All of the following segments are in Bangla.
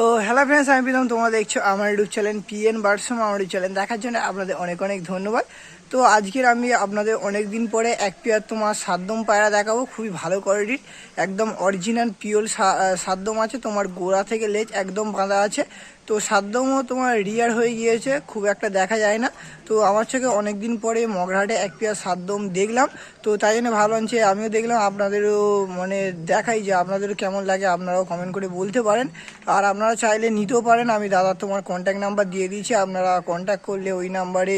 তো হ্যালো ফ্রেন্ডস, আমি প্রীতম। তোমরা দেখছো আমার ইউটিউব চ্যানেল পিএন বার্ডস আমার ইউটিউব চ্যানেল দেখার জন্য আপনাদের অনেক অনেক ধন্যবাদ। তো আজকের আমি আপনাদের অনেক দিন পরে এক পেয়ার তোমার সাদ্দম পায়রা দেখাবো, খুবই ভালো কোয়ালিটির, একদম অরিজিনাল পিওর সাদ্দম আছে। তোমার গোড়া থেকে লেজ একদম বাঁধা আছে। তো সাদ্দমও তোমার রিয়ার হয়ে গিয়েছে, খুব একটা দেখা যায় না। তো আমার চোখে অনেক দিন পরে মগরাহাটে এক পেয়ার সাদ্দম দেখলাম, তো তাই জন্য ভাবলাম যে আমিও দেখলাম, আপনাদেরও মানে দেখাই যে আপনাদেরও কেমন লাগে, আপনারাও কমেন্ট করে বলতে পারেন। আর আপনারা চাইলে নিতেও পারেন, আমি দাদা তোমার কন্ট্যাক্ট নাম্বার দিয়ে দিয়েছি, আপনারা কন্ট্যাক্ট করলে ওই নাম্বারে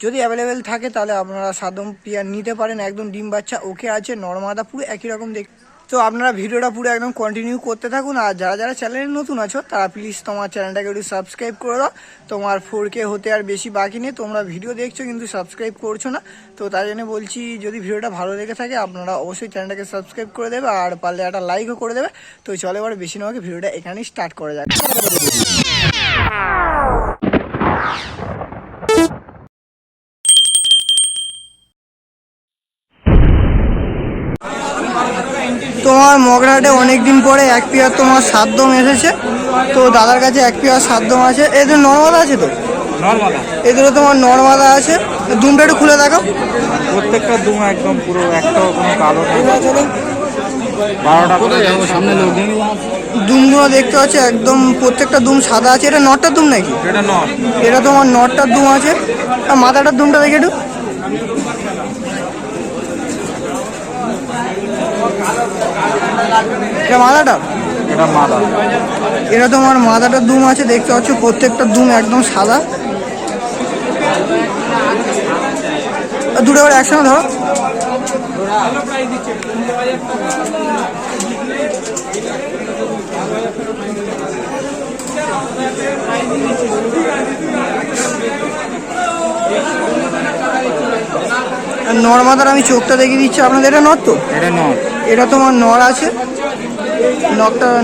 যদি অ্যাভেলেবেল থাকে তাহলে আপনারা সাদ্দম পেয়ার নিতে পারেন। একদম ডিম বাচ্চা ওকে আছে, নরমাদা পুরো একই রকম দেখ। তো আপনারা ভিডিওটা পুরো একদম কন্টিনিউ করতে থাকুন। আর যারা যারা চ্যানেলে নতুন আছো তারা প্লিজ তোমার চ্যানেলটাকে একটু সাবস্ক্রাইব করে দাও। তোমার 4K হতে আর বেশি বাকি নেই, তোমরা ভিডিও দেখছো কিন্তু সাবস্ক্রাইব করছো না। তো তাই জন্য বলছি, যদি ভিডিওটা ভালো লেগে থাকে আপনারা অবশ্যই চ্যানেলটাকে সাবস্ক্রাইব করে দেবে, আর পারলে একটা লাইকও করে দেবে। তো চলে এবার বেশি নয়, ভিডিওটা এখানেই স্টার্ট করা যাক। তোমার মগরাহাটে অনেক দিন পরে এক পেয়ার তোমার সাদ্দম এসেছে। তো দাদার কাছে এক পেয়ার সাদ্দম আছে। এদের নর্মাদা আছে, তো এগুলো তোমার নর্মাদা আছে। দুমটা একটু খুলে দেখো। প্রত্যেকটা দুম একদম পুরো একটাও কোনো কালো নেই। চলো 12টা করে যাবো সামনে লোক। দুমগুলো দেখতে পাচ্ছি একদম প্রত্যেকটা দুম সাদা আছে। এটা নটটার দুম নাকি? এটা নট। এটা তোমার নটটার দুম আছে। আর মাথাটার দুমটা দেখে একটু। এটা মাথাটা, এটা মাদা। এটা তোমার মাথাটার দুম আছে, দেখতে পাচ্ছ প্রত্যেকটা দুম একদম সাদা। দুটো করে একসঙ্গে ধরো। নর্মাদার আমি চোখটা দেখিয়ে দিচ্ছি আপনাদের। এটা নর তো? এটা নট। এটা তোমার নর আছে।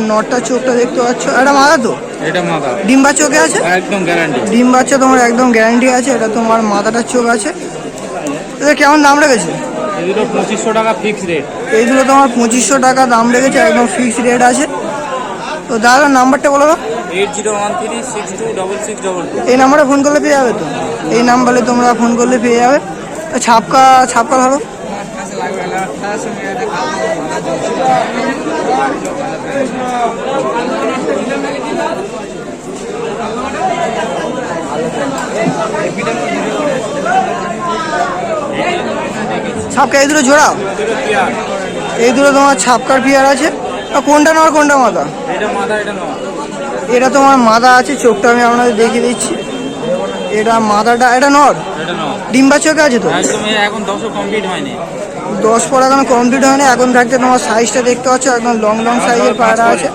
নটটা চোখটা দেখতে পাচ্ছ। এটা মাদা তো? এটা মাদা। ডিম বাচ্চা চোখে আছে, একদম গ্যারান্টি। ডিম বাচ্চা তোমার একদম গ্যারান্টি আছে। এটা তোমার মাথাটার চোখ আছে। এটা কেমন দাম রেখেছে? এগুলো 2500 টাকা ফিক্স রেট। এইগুলো তোমার 2500 টাকা দাম রেখেছে, একদম ফিক্সড রেট আছে। তো দাদা নাম্বারটা বলো। 8013626622। এই নাম্বারে ফোন করলে পেয়ে যাবে তো? এই নাম্বারে তোমরা ফোন করলে পেয়ে যাবে। ছাপকা ধরো। ছাপকা এই দুটো জোড়া, এই দুটো তোমার ছাপকার পিয়ার আছে। আর কোনটা নর কোনটা মাদা? এটা মাদা, এটা নট। এটা তোমার মাদা আছে, চোখটা আমি আপনাদের দেখিয়ে দিচ্ছি। এটা মাদাটা, এটা নর। এটা নট। ডিম বাচ্চা আছে তো? একদম এখন 10ও কমপ্লিট হয়নি। 10 পর এখন কমপ্লিট হয়নি। এখন থাকতে তোমার সাইজটা দেখতে পাচ্ছ, একদম লং সাইজের পায়রা আছে।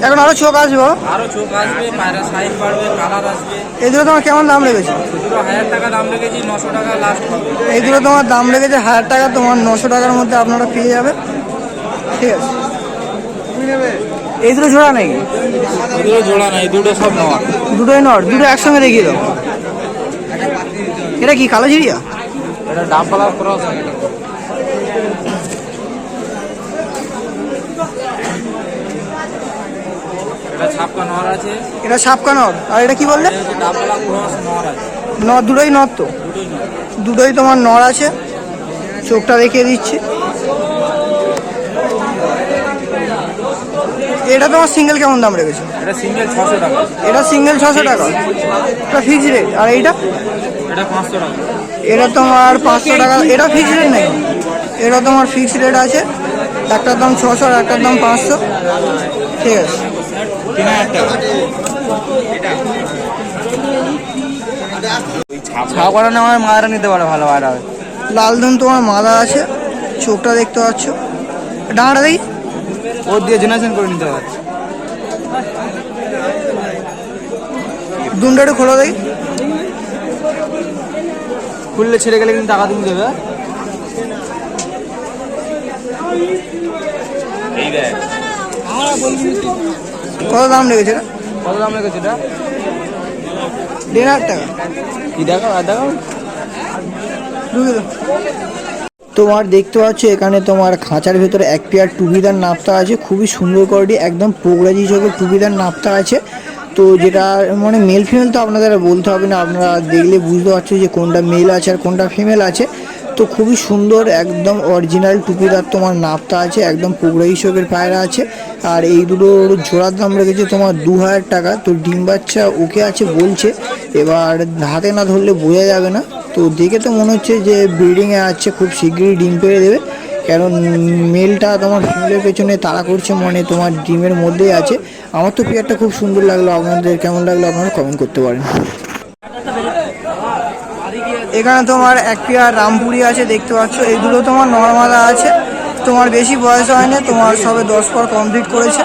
এখন আরো চোখ আসবে, আরো চোখ আসবে, পায়রা সাইজ বাড়বে, কালার আসবে। এগুলো তোমার কেমন দাম লেগেছে? দুটো 1000 টাকা দাম লেগেছি, 900 টাকা লাস্ট হবে। এইগুলো তোমার দাম লেগেছে 1000 টাকা, তোমার 900 টাকার মধ্যে আপনারা পেয়ে যাবে। ঠিক আছে, এই দুটো জোড়া নাকি? এগুলো জোড়া নাই, দুটো সব নট। দুটোই নট, দুটো একসঙ্গে দেখিয়ে দাও। এটা কি কালো জিরিয়া? এটা ডাবলা ক্রস। এটা ছাপকা নর আছে। এটা ছাপকা নট। আর এটা কি বললে? ডাবলা ক্রস নর আছে। নট, দুটোই নট তো? দুটোই নর। দুটোই তোমার নর আছে। চোখটা দেখিয়ে দিচ্ছি। এটা তোমার সিঙ্গেল কেমন দাম রেখেছে? এটা সিঙ্গেল 600 টাকা। এটা সিঙ্গেল 600 টাকা, এটা ফিক্স রেট। আর এইটা? এটা 500 টাকা। এটা তোমার 500 টাকা। এটা ফিক্স রেট নাকি? এটা তোমার ফিক্স রেট আছে। একটার দাম 600 আর একটার দাম 500। ঠিক আছে, 3000 টাকা। ছাপ করা না, আমার মায়েরা নিতে পারে, ভালো আর লাল ধুন তোমার মাদা আছে, চোখটা দেখতে পাচ্ছ। ডাঁড়া দেখি। ও দিয়ে জেনারেশন করে নিতে পারে। দুমটা একটু খোলো দেখি। খুললে ছেড়ে গেলে কিন্তু টাকা তুমি দেবে। কত দাম লেগেছে এটা? কত দাম লেগেছে এটা? 1500 টাকা। কি দেখো আর দেখো। ঢুকে দাও। তোমার দেখতে পাচ্ছ এখানে তোমার খাঁচার ভেতরে এক পেয়ার টুপিদার নাপতা আছে, খুবই সুন্দর কোয়ালিটি, একদম পোগরাজি চোখের টুপিদার নাপতা আছে। তো যেটা মানে মেল ফিমেল তো আপনাদের বলতে হবে না, আপনারা দেখলে বুঝতে পারছো যে কোনটা মেল আছে আর কোনটা ফিমেল আছে। তো খুবই সুন্দর একদম অরিজিনাল টুপিদার তোমার নাপতা আছে, একদম পোগরাজি চোখের পায়রা আছে। আর এই দুটোর জোড়ার দাম রেখেছে তোমার 2000 টাকা। তো ডিম বাচ্চা ওকে আছে বলছে, এবার হাতে না ধরলে বোঝা যাবে না। তো দেখে তো মনে হচ্ছে যে ব্রিডিংয়ে আছে, খুব শীঘ্রই ডিম পেড়ে দেবে, কারণ মেলটা তোমার ফিমেলের পেছনে তাড়া করছে, মানে তোমার ডিমের মধ্যেই আছে। আমার তো পেয়ারটা খুব সুন্দর লাগলো, আপনাদের কেমন লাগলো আপনারা কমেন্ট করতে পারেন। এখানে তোমার এক পেয়ার রামপুরি আছে দেখতে পাচ্ছ, এইগুলো তোমার নর্মাদা আছে, তোমার বেশি বয়স হয়নি, তোমার সবে 10 পর কমপ্লিট করেছে।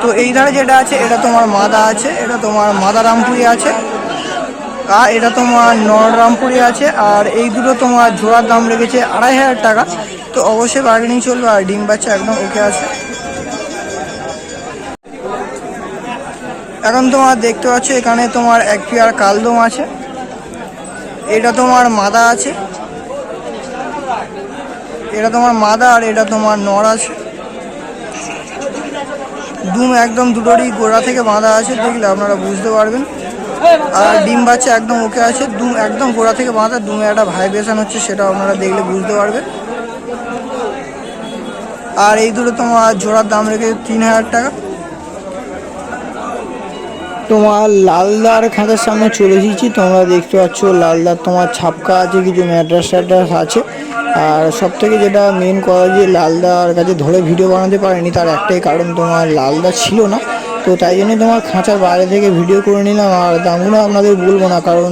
তো এই ধারে যেটা আছে এটা তোমার মাদা আছে, এটা তোমার মাদা রামপুরি আছে, আর এটা তোমার নররামপুরি আছে। আর এই দুটো তোমার জোড়ার দাম রেখেছে 2500 টাকা। তো অবশ্যই বার্গেনিং চলবে, আর ডিম বাচ্চা একদম ওকে আছে। এখন তোমার দেখতে পাচ্ছ এখানে তোমার এক পেয়ার কালদম আছে, এটা তোমার মাদা আছে, এটা তোমার মাদা, আর এটা তোমার নর আছে। দুম একদম দুটোরই গোড়া থেকে বাঁধা আছে, দেখলে আপনারা বুঝতে পারবেন। আর ডিম বাচ্চা একদম ওকে আছে, দুম একদম গোড়া থেকে বাঁধা, দুমে একটা ভাইব্রেশন হচ্ছে, সেটা আপনারা দেখলে বুঝতে পারবেন। আর এই দুটো তোমার জোড়ার দাম রেখে 3000 টাকা। তোমার লালদার খাঁচার সামনে চলে এসেছি, তোমরা দেখতে পাচ্ছ লালদার তোমার ছাপকা আছে, কিছু ম্যাড্রাস ট্যাড্রাস আছে। আর সব থেকে যেটা মেন কথা যে লালদার কাছে ধরে ভিডিও বানাতে পারিনি, তার একটাই কারণ তোমার লালদা ছিল না। তো তাই জন্য তোমার খাঁচার বাইরে থেকে ভিডিও করে নিলাম। আর দামগুলো আপনাদের বলবো না, কারণ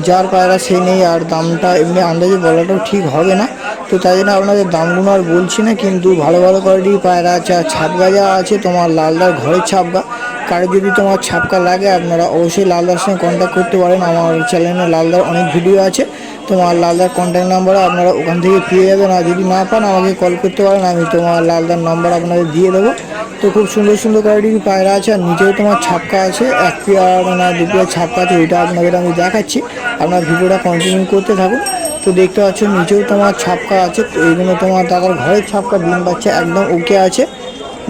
যার পায়রা সে নেই, আর দামটা এমনি আন্দাজে বলাটাও ঠিক হবে না। তো তাই জন্য আপনাদের দামগুলো আর বলছি না, কিন্তু ভালো ভালো কোয়ালিটির পায়রা আছে। আর ছাপগা যা আছে তোমার লালদার ঘরের ছাপগা, কারো যদি তোমার ছাপকা লাগে আপনারা অবশ্যই লালদার সঙ্গে কন্ট্যাক্ট করতে পারেন। আমার চ্যানেলে লালদার অনেক ভিডিও আছে, তোমার লালদার কন্ট্যাক্ট নাম্বার আপনারা ওখান থেকে পেয়ে যাবেন। আর যদি না পান আমাকে কল করতে পারেন, আমি তোমার লালদার নাম্বার আপনাদের দিয়ে দেবো। তো খুব সুন্দর সুন্দর কোয়ালিটির পায়রা আছে, আর নিচেও তোমার ছাপকা আছে, এক পেয়ার না দু পেয়ার ছাপকা আছে, ওইটা আপনাদের আমি দেখাচ্ছি, আপনার ভিডিওটা কন্টিনিউ করতে থাকুন। তো দেখতে পাচ্ছ নিচেও তোমার ছাপকা আছে, তো এইগুলো তোমার দাদার ঘরের ছাপকা, ডিম বাচ্চা একদম ওকে আছে।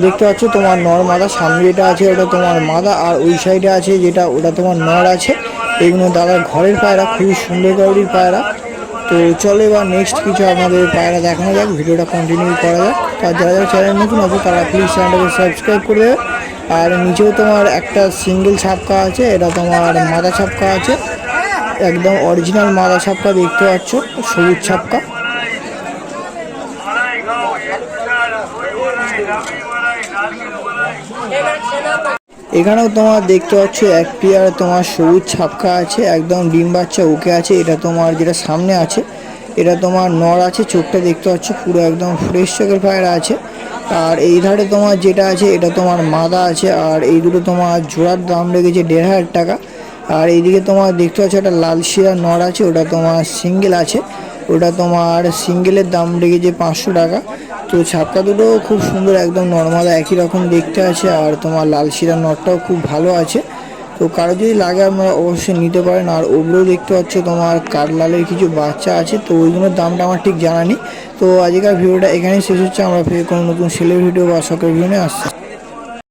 দেখতে পাচ্ছ তোমার নর মাদা, সামনে যেটা আছে ওটা তোমার মাদা, আর ওই সাইডে আছে যেটা ওটা তোমার নর আছে। এইগুলো দাদার ঘরের পায়রা, খুবই সুন্দর কোয়ালিটির পায়রা। তো চলো এবার নেক্সট কিছু আপনাদের পায়রা দেখানো যাক, ভিডিওটা কন্টিনিউ করা যাক। আর যারা যারা চ্যানেল নতুন আছে তারা প্লিজ চ্যানেলটাকে সাবস্ক্রাইব করে দেবে। আর নিচেও তোমার একটা সিঙ্গেল ছাপকা আছে, এটা তোমার মাদা ছাপকা আছে, একদম অরিজিনাল মাদা ছাপকা দেখতে পাচ্ছ, সবুজ ছাপকা। এখানেও তোমার দেখতে পাচ্ছ এক পেয়ার তোমার সবুজ ছাপকা আছে, একদম ডিম বাচ্চা ওকে আছে। এটা তোমার যেটা সামনে আছে এটা তোমার নর আছে, চোখটা দেখতে পাচ্ছ পুরো একদম ফ্রেশ চোখের পায়রা আছে। আর এই ধারে তোমার যেটা আছে এটা তোমার মাদা আছে, আর এই দুটো তোমার জোড়ার দাম লেগেছে 1500 টাকা। আর এইদিকে তোমার দেখতে পাচ্ছ একটা লাল শিরা নর আছে, ওটা তোমার সিঙ্গেল আছে, ওটা তোমার সিঙ্গেলের দাম লেগেছে 500 টাকা। তো ছাপকা দুটো খুব সুন্দর, একদম নর্মাল একই রকম দেখতে আছে। আর তোমার লাল শিরা নটটাও খুব ভালো আছে। তো কারো যদি লাগে আপনারা অবশ্যই নিতে পারেন। আর ওগুলোও দেখতে পাচ্ছ তোমার কাঠলালের কিছু বাচ্চা আছে, তো ওইগুলোর দামটা আমার ঠিক জানা নেই। তো আজকের ভিডিওটা এখানেই শেষ হচ্ছে, আমরা ফের কোনো নতুন সেলের ভিডিও বা শখের ভিডিও নিয়ে আসছি।